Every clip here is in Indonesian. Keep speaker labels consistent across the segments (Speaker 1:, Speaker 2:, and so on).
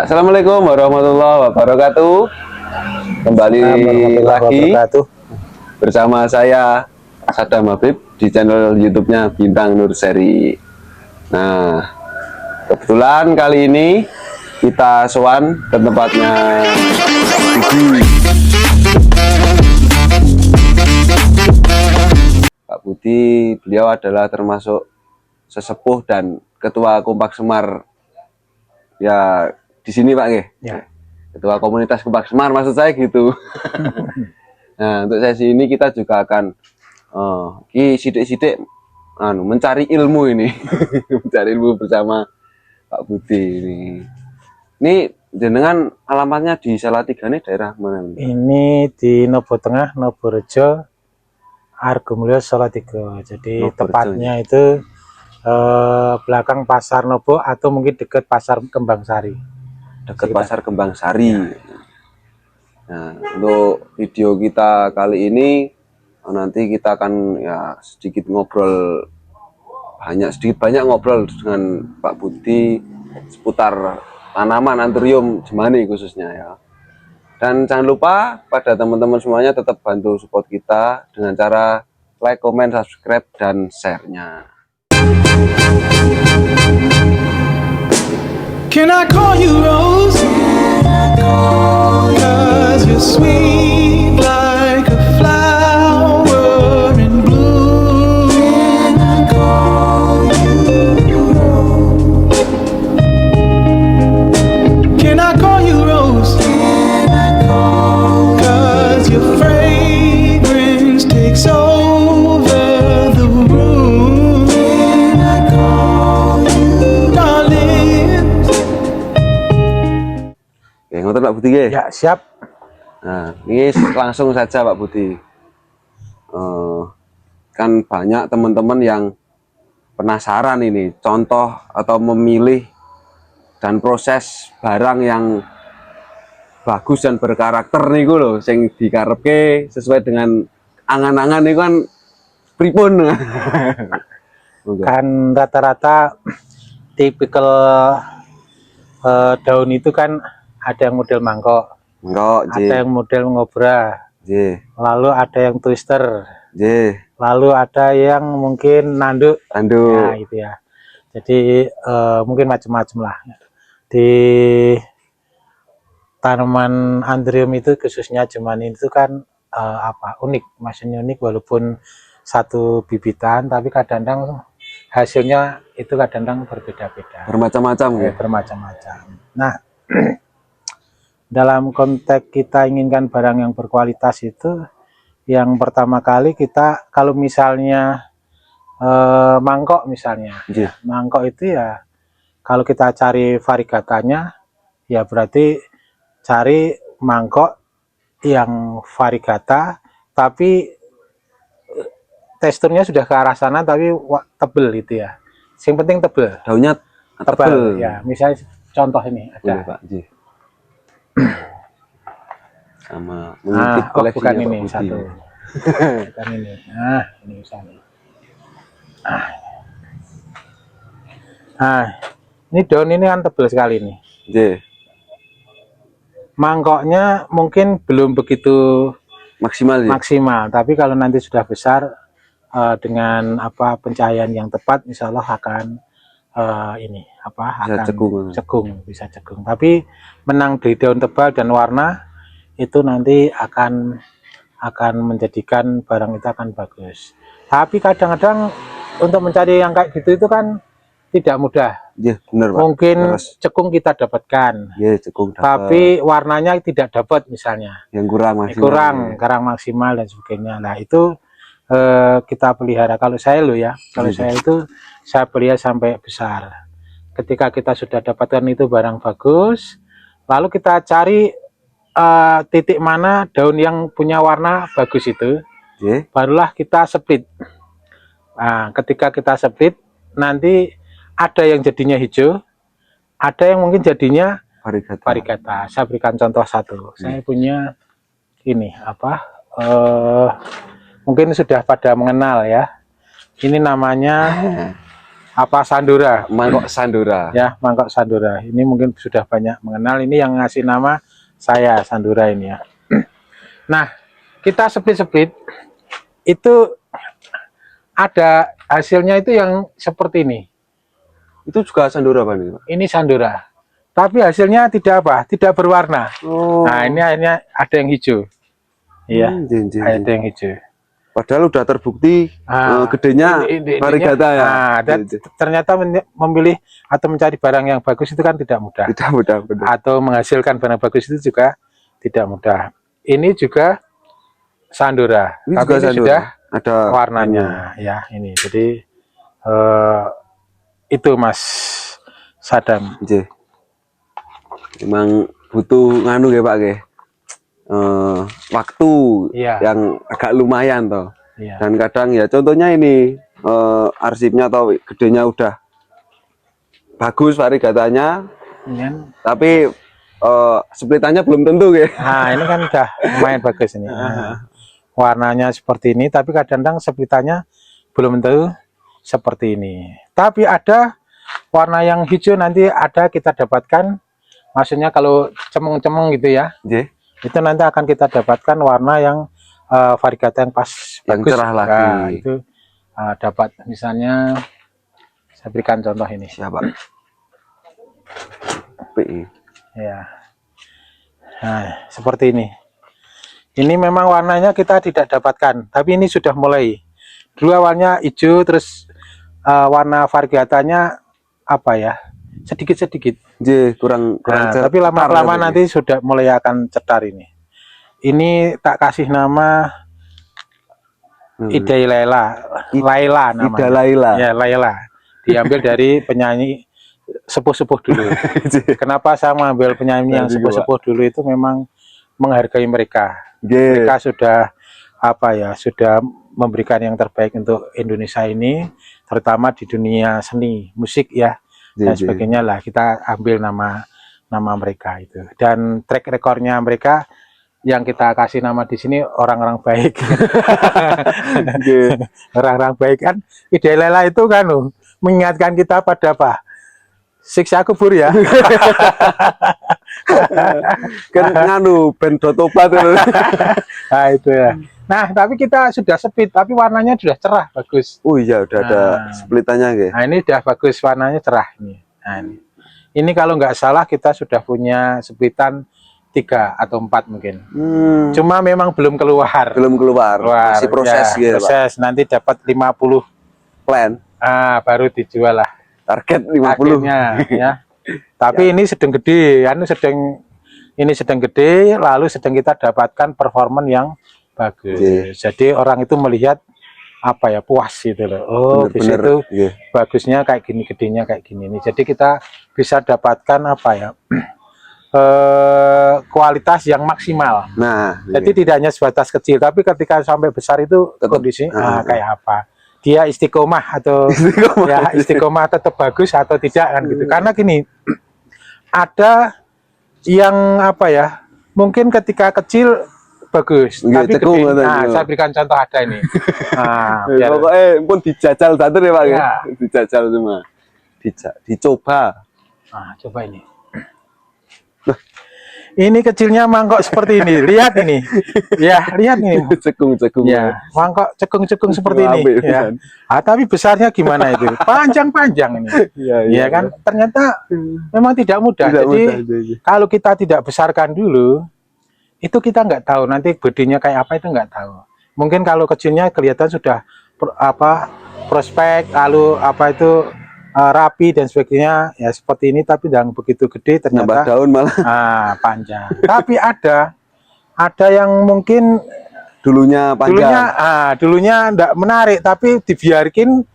Speaker 1: Assalamualaikum warahmatullahi wabarakatuh. Kembali lagi bersama saya Sadam Habib di channel YouTube-nya Bintang Nur Seri. Nah, kebetulan kali ini kita sowan ke tempatnya Pak Budi. Beliau adalah termasuk sesepuh dan ketua Kompak Semar. Ya, di sini Pak
Speaker 2: ya.
Speaker 1: Ketua komunitas Kompak Semar maksud saya gitu. Nah, untuk sesi ini kita juga akan sidik-sidik mencari ilmu ini. Mencari ilmu bersama Pak Budi ini. Ini jenengan alamatnya di Salatiga nih, daerah mana?
Speaker 2: Ini di Nobo Tengah, Noborejo, Argomulyo, Salatiga. Jadi
Speaker 1: Noborejo,
Speaker 2: tepatnya itu belakang Pasar Nobo atau mungkin dekat Pasar Kembang Sari.
Speaker 1: Dekat Pasar Kembang Sari. Nah, untuk video kita kali ini nanti kita akan ya sedikit ngobrol, sedikit banyak ngobrol dengan Pak Budi seputar tanaman anthurium jemani khususnya ya. Dan jangan lupa pada teman-teman semuanya tetap bantu support kita dengan cara like, comment, subscribe, dan share-nya.
Speaker 3: Can I call you Rose? Cause you're sweet like a flower in bloom. Can I call you Rose? Can I call you Rose? Cause your fragrance takes over the room. Can I call you darling?
Speaker 1: Oke, ngoten Pak Budi
Speaker 2: Ya, siap.
Speaker 1: Nah, ini langsung saja Pak Budi. Kan banyak teman-teman yang penasaran ini contoh atau memilih dan proses barang yang bagus dan berkarakter nih gue loh, yang dikarepke sesuai dengan angan-angan nih kan pripun.
Speaker 2: Kan rata-rata tipikal daun itu kan ada yang model mangkok, ada yang model ngobra, lalu ada yang twister, lalu ada yang mungkin nanduk. Ya, gitu ya. Jadi mungkin macam-macam lah. Di tanaman anthurium itu khususnya jemani itu kan unik, maksudnya unik walaupun satu bibitan, tapi kadang-kadang hasilnya itu kadang-kadang berbeda-beda,
Speaker 1: bermacam-macam ya.
Speaker 2: Bermacam-macam. Nah, dalam konteks kita inginkan barang yang berkualitas itu, yang pertama kali kita kalau misalnya mangkok misalnya, mangkok itu ya kalau kita cari variegatanya ya berarti cari mangkok yang variegata tapi teksturnya sudah ke arah sana tapi tebel gitu ya. Yang penting tebel.
Speaker 1: Daunnya tebel.
Speaker 2: Ya, misalnya contoh ini ada.
Speaker 1: Pak, sama mengutip
Speaker 2: bukan ini Budi. Satu. Bukan ini. Nah, ini misalnya. Ini daun ini kan tebal sekali nih. Mangkoknya mungkin belum begitu maksimal, tapi kalau nanti sudah besar dengan pencahayaan yang tepat, insya Allah akan bisa cegung. Tapi menang di daun tebal dan warna itu nanti akan menjadikan barang itu akan bagus. Tapi kadang-kadang untuk mencari yang kayak gitu itu kan tidak mudah.
Speaker 1: Benar, Pak.
Speaker 2: Mungkin cekung kita dapatkan, tapi warnanya tidak dapat misalnya.
Speaker 1: Yang kurang
Speaker 2: maksimal dan sebagainya. Nah itu kita pelihara. Kalau saya saya itu saya pelihara sampai besar. Ketika kita sudah dapatkan itu barang bagus, lalu kita cari titik mana daun yang punya warna bagus itu, barulah kita split. Nah, ketika kita split, nanti ada yang jadinya hijau, ada yang mungkin jadinya variegata. Saya berikan contoh satu. Saya punya ini mungkin sudah pada mengenal ya. Ini namanya apa Sandura.
Speaker 1: Mangkok Sandura.
Speaker 2: Ya, mangkok Sandura. Ini mungkin sudah banyak mengenal. Ini yang ngasih nama saya Sandura ini ya. Nah, kita split-split itu ada hasilnya itu yang seperti ini.
Speaker 1: Itu juga Sandura Pak nih, Pak?
Speaker 2: Ini Sandura. Tapi hasilnya tidak apa? Tidak berwarna.
Speaker 1: Oh.
Speaker 2: Nah, ini akhirnya ada yang hijau. Iya, ada yang hijau.
Speaker 1: Padahal udah terbukti gedenya varigata ya.
Speaker 2: Nah, dan ternyata memilih atau mencari barang yang bagus itu kan tidak mudah.
Speaker 1: Tidak mudah, benar.
Speaker 2: Atau menghasilkan barang bagus itu juga tidak mudah. Ini juga Sandura.
Speaker 1: Ini
Speaker 2: tapi
Speaker 1: juga
Speaker 2: ini
Speaker 1: Sandura.
Speaker 2: sudah
Speaker 1: Ada
Speaker 2: warnanya ya ini. Jadi itu Mas Sadam.
Speaker 1: Nggih. Memang butuh nganu ya Pak ya. Waktu
Speaker 2: Iya.
Speaker 1: yang agak lumayan toh.
Speaker 2: Iya.
Speaker 1: Dan kadang ya contohnya ini arsipnya atau gedenya udah bagus varigatanya,
Speaker 2: Ini
Speaker 1: tapi splitannya belum tentu ya.
Speaker 2: nah, ini kan udah lumayan bagus ini. Nah, warnanya seperti ini, tapi kadang-kadang splitannya belum tentu seperti ini. Tapi ada warna yang hijau nanti ada kita dapatkan, maksudnya kalau cemeng-cemeng gitu ya.
Speaker 1: Nggih.
Speaker 2: Itu nanti akan kita dapatkan warna yang varigata yang pas
Speaker 1: Yang
Speaker 2: bagus.
Speaker 1: cerah lagi.
Speaker 2: Nah, itu dapat misalnya saya berikan contoh ini.
Speaker 1: Siapa? PI.
Speaker 2: Ya. Nah, seperti ini. Ini memang warnanya kita tidak dapatkan, tapi ini sudah mulai. Dulu awalnya hijau, terus warna varigatanya apa ya? Sedikit-sedikit.
Speaker 1: Kurang
Speaker 2: Nah,
Speaker 1: cetar
Speaker 2: tapi lama-lama
Speaker 1: ya,
Speaker 2: nanti sudah mulai akan cetar ini. Ini tak kasih nama Ida Laila, Laila namanya.
Speaker 1: Ida Laila.
Speaker 2: Ya, Laila. Diambil dari penyanyi sepuh-sepuh dulu. Kenapa saya mengambil penyanyi yang sepuh-sepuh dulu itu memang menghargai mereka.
Speaker 1: Nggih.
Speaker 2: Mereka sudah apa ya, sudah memberikan yang terbaik untuk Indonesia ini, terutama di dunia seni, musik ya. Dan sebagainya lah, kita ambil nama mereka itu, dan track rekornya mereka yang kita kasih nama di sini orang-orang baik. Orang-orang baik kan. Ida Laila itu kan mengingatkan kita pada apa, siksa kubur ya.
Speaker 1: Kan nganu band topat.
Speaker 2: Nah itu ya. Nah tapi kita sudah sepit, tapi warnanya sudah cerah, bagus.
Speaker 1: Oh iya, udah ada splitannya nggih.
Speaker 2: Nah ini sudah bagus, warnanya cerah ini. Nah, ini kalau nggak salah kita sudah punya splitan 3 atau 4 mungkin. Cuma memang belum keluar.
Speaker 1: Belum keluar. Masih proses
Speaker 2: ya,
Speaker 1: gitu,
Speaker 2: proses. Pak. Nanti dapat 50
Speaker 1: plan.
Speaker 2: Baru dijual lah.
Speaker 1: Target 50.
Speaker 2: Akhirnya, ya. Tapi ini sedang gede, ini sedang gede, lalu sedang kita dapatkan performan yang bagus. Jadi orang itu melihat apa ya, puas gitu loh. Oh, bisa itu bagusnya kayak gini, gedenya kayak gini nih. Jadi kita bisa dapatkan apa ya? Kualitas yang maksimal.
Speaker 1: Nah,
Speaker 2: jadi tidak hanya sebatas kecil, tapi ketika sampai besar itu kondisi kayak apa? Dia istiqomah atau ya istiqomah tetap bagus atau tidak kan gitu. Karena gini, ada yang apa ya? Mungkin ketika kecil bagus, tapi gede. Saya berikan contoh ada ini.
Speaker 1: Pokoknya pun dijajal satu ya Pak ya. Dijajal semua. Dicoba.
Speaker 2: Coba ini. Ini kecilnya mangkok seperti ini. Lihat ini. Ya, lihat ini.
Speaker 1: Cekung-cekung.
Speaker 2: Ya, mangkok cekung-cekung seperti ini. Ya. Tapi besarnya gimana itu? Panjang-panjang ini. Ya kan? Ternyata memang tidak mudah. Jadi kalau kita tidak besarkan dulu, itu kita nggak tahu nanti bodinya kayak apa, itu nggak tahu. Mungkin kalau kecilnya kelihatan sudah prospek, lalu apa itu rapi dan sebagainya ya seperti ini, tapi yang begitu gede ternyata
Speaker 1: daun malah
Speaker 2: panjang. Tapi ada yang mungkin dulunya panjang, dulunya enggak menarik, tapi dibiarkin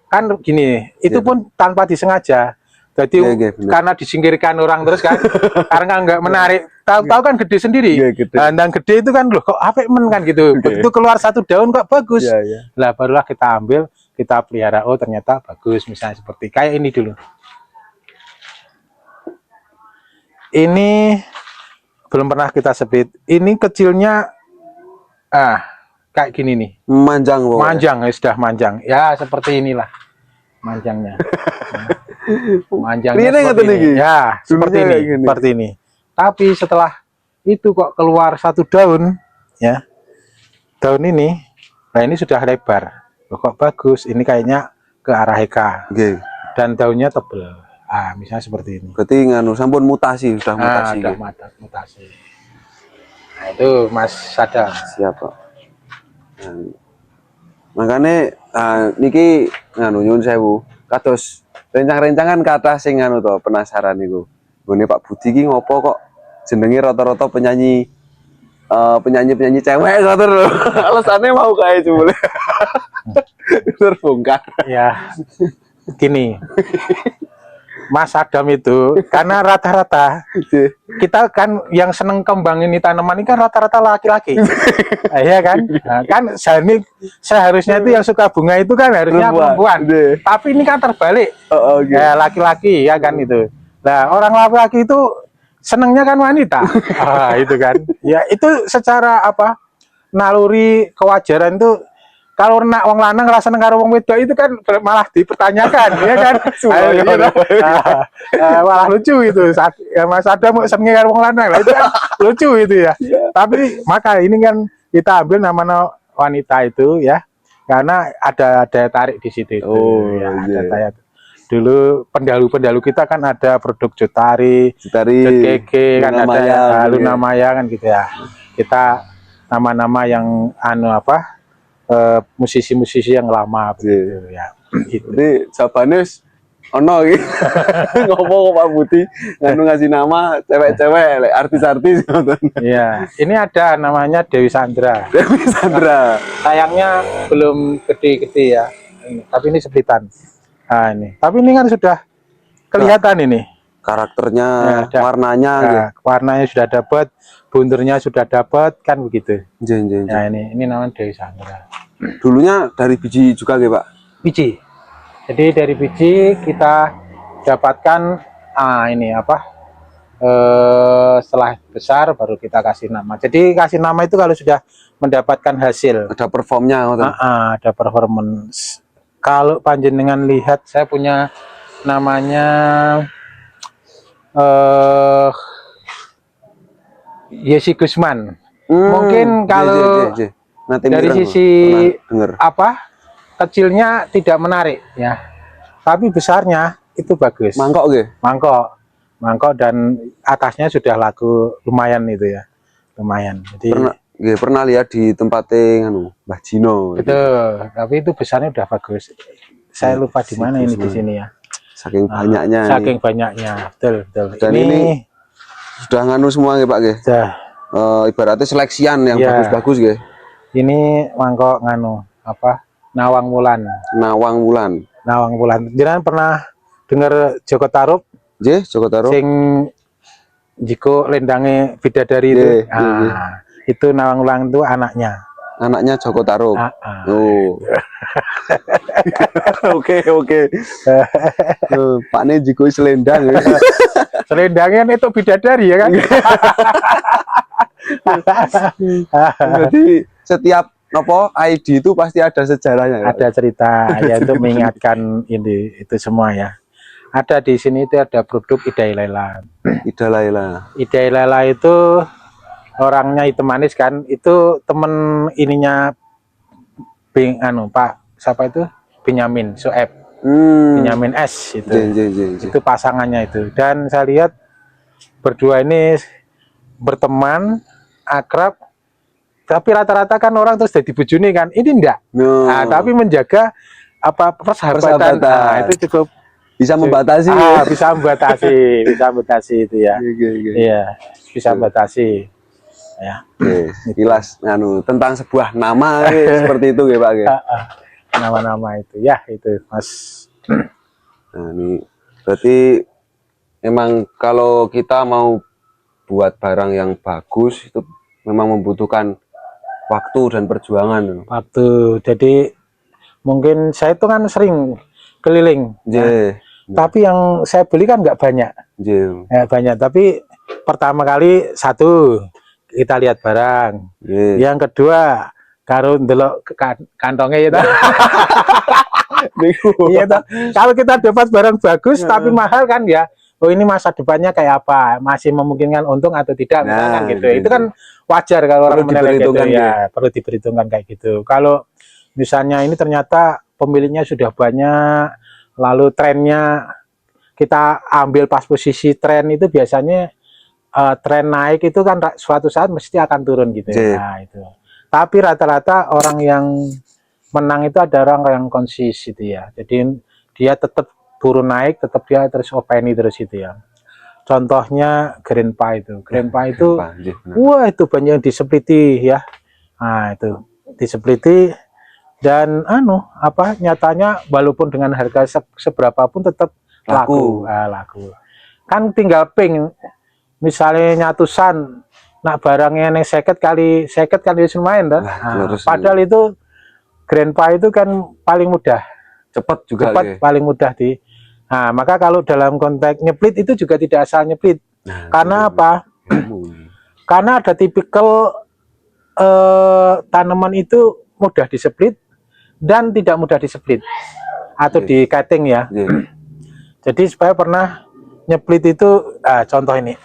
Speaker 2: kan gini, itu pun tanpa disengaja. Jadi karena disingkirkan orang terus kan, karena nggak menarik. Tahu kan gede sendiri. Dan gede itu kan loh kok apik men kan gitu. Begitu keluar satu daun kok bagus. Lah barulah kita ambil, kita pelihara. Oh ternyata bagus, misalnya seperti kayak ini dulu. Ini belum pernah kita sebit. Ini kecilnya kayak gini nih.
Speaker 1: Manjang,
Speaker 2: manjang ya, sudah manjang. Ya seperti inilah. manjangnya. Manjangnya
Speaker 1: Riene
Speaker 2: seperti
Speaker 1: ngoten
Speaker 2: ini.
Speaker 1: iki?
Speaker 2: Ya, seperti
Speaker 1: Dulunya
Speaker 2: ini,
Speaker 1: kayak gini.
Speaker 2: seperti ini. Tapi setelah itu kok keluar satu daun, ya, daun ini, nah ini sudah lebar. Loh, kok bagus? Ini kayaknya ke arah heka
Speaker 1: Nggih.
Speaker 2: dan daunnya tebel. Ah, misalnya seperti ini.
Speaker 1: Berarti nganu sampun mutasi, sudah mutasi.
Speaker 2: Udah
Speaker 1: nggih.
Speaker 2: mutasi. Nah, itu Mas Sadam.
Speaker 1: Siap, Pak. Nah, makanya niki nganu nyuwun sewu. Kados rencang-rencangan kata sing nganu to penasaran niku. Nggone Pak Budi ki ngopo kok jenenge rata-rata penyanyi penyanyi cewek ngoten lho. Alasannya mau kae jebule. Terbongkar.
Speaker 2: Ya, gini. Mas Adam itu karena rata-rata kita kan yang seneng kembangin tanaman ini kan rata-rata laki-laki. Iya kan? Nah, kan seharusnya itu yang suka bunga itu kan harusnya perempuan. Tapi ini kan terbalik.
Speaker 1: Okay.
Speaker 2: Ya laki-laki ya kan itu. Nah, orang laki-laki itu senengnya kan wanita. Itu kan. Ya itu secara apa? Naluri kewajaran itu kalau nak wong lanang ngerasa karo wong wedok itu kan malah dipertanyakan ya kan. Malah lucu itu saat ya Mas Adam mau seneng karo wong lanang lah itu kan lucu itu ya. Tapi maka ini kan kita ambil nama wanita itu ya karena ada daya tarik di situ itu. Ada daya. Dulu pendalu kita kan ada produk Jotari, Jotgege kan ada Luna Maya kan gitu ya. Kita nama-nama yang musisi-musisi yang lama begitu ya. Gitu.
Speaker 1: Jadi jawabannya ono iki. Ngomong Pak Budi nganu ngasih nama cewek-cewek artis-artis.
Speaker 2: Iya, ini ada namanya Dewi Sandra.
Speaker 1: Dewi Sandra.
Speaker 2: Sayangnya belum gede-gede ya. Tapi ini sepitan. Nah, ini. Tapi ini kan sudah kelihatan ini.
Speaker 1: Karakternya,
Speaker 2: ya,
Speaker 1: warnanya gitu.
Speaker 2: Warnanya sudah dapat, bunturnya sudah dapat kan begitu.
Speaker 1: Nah,
Speaker 2: ini namanya Dewi Sandra.
Speaker 1: Dulunya dari biji juga ya Pak?
Speaker 2: Biji. Jadi dari biji kita dapatkan ini apa? Setelah besar baru kita kasih nama. Jadi kasih nama itu kalau sudah mendapatkan hasil.
Speaker 1: Ada performnya.
Speaker 2: Ada performance. Kalau panjenengan lihat saya punya namanya Yesi Gusman. Mungkin kalau dari sisi apa kecilnya tidak menarik ya, tapi besarnya itu bagus. Mangkok dan atasnya sudah laku lumayan itu ya, lumayan. Jadi
Speaker 1: pernah lihat di tempatnya Mbah Jino.
Speaker 2: Betul, tapi itu besarnya udah bagus. Saya lupa di mana ini di sini ya.
Speaker 1: Saking banyaknya.
Speaker 2: Saking banyaknya, betul.
Speaker 1: Dan ini sudah nganu semua ya Pak ya. Ibaratnya seleksian yang bagus-bagus ya.
Speaker 2: Ini mangkok nganu apa? Nawang Wulan. Jangan pernah dengar Joko Tarub?
Speaker 1: Joko Tarub.
Speaker 2: Sing jiko lendange bidadari itu. Itu Nawang Wulan itu anaknya.
Speaker 1: Anaknya Joko Tarub. Oke. Pak Ne jiko selendang.
Speaker 2: Selendangnya itu bidadari ya kan?
Speaker 1: Jadi setiap ID itu pasti ada sejarahnya.
Speaker 2: Ada cerita ya untuk mengingatkan ini itu semua ya. Ada di sini itu ada produk Ida Laila. Ida Laila itu orangnya itu manis kan, itu temen ininya Pak siapa itu Benyamin Sueb. Benyamin S itu. Itu pasangannya itu. Dan saya lihat berdua ini berteman, akrab, tapi rata-rata kan orang terus jadi bujuni kan, ini enggak. Tapi menjaga apa persahabatan. Itu cukup
Speaker 1: bisa membatasi.
Speaker 2: Bisa membatasi itu ya. Iya, bisa membatasi. Ya.
Speaker 1: Jelas nganu tentang sebuah nama seperti itu ya Pak.
Speaker 2: Nama-nama itu ya itu Mas.
Speaker 1: Nah, ini berarti memang kalau kita mau buat barang yang bagus itu memang membutuhkan waktu dan perjuangan.
Speaker 2: Jadi mungkin saya itu kan sering keliling. Tapi yang saya beli kan nggak banyak. Banyak. Tapi pertama kali satu kita lihat barang. Yang kedua karo ndelok kantongnya itu. Iya toh. Kalau kita dapat barang bagus tapi mahal kan ya, oh ini masa depannya kayak apa, masih memungkinkan untung atau tidak, misalkan gitu. Itu kan wajar kalau orang menilai gitu ya, perlu diperhitungkan kayak gitu. Kalau misalnya ini ternyata pemiliknya sudah banyak, lalu trennya kita ambil pas posisi tren itu biasanya tren naik itu kan suatu saat mesti akan turun gitu ya. Nah, itu. Tapi rata-rata orang yang menang itu ada orang yang konsis gitu ya. Jadi dia tetap turun naik, tetap dia terus openi terus itu ya. Contohnya Grandpa itu. Grandpa itu wah itu banyak yang disepliti ya. Nah, itu disepliti dan nyatanya walaupun dengan harga seberapa pun tetap laku. Laku. Kan tinggal ping misalnya nyatusan nak barangnya yang seket kali lumayan dah. Padahal itu Grandpa itu kan paling mudah, cepat paling mudah nah maka kalau dalam konteks nyeplit itu juga tidak asal nyeplit, karena apa? Karena ada tipikal tanaman itu mudah diseplit dan tidak mudah diseplit atau di cutting ya. Jadi supaya pernah nyeplit itu contoh ini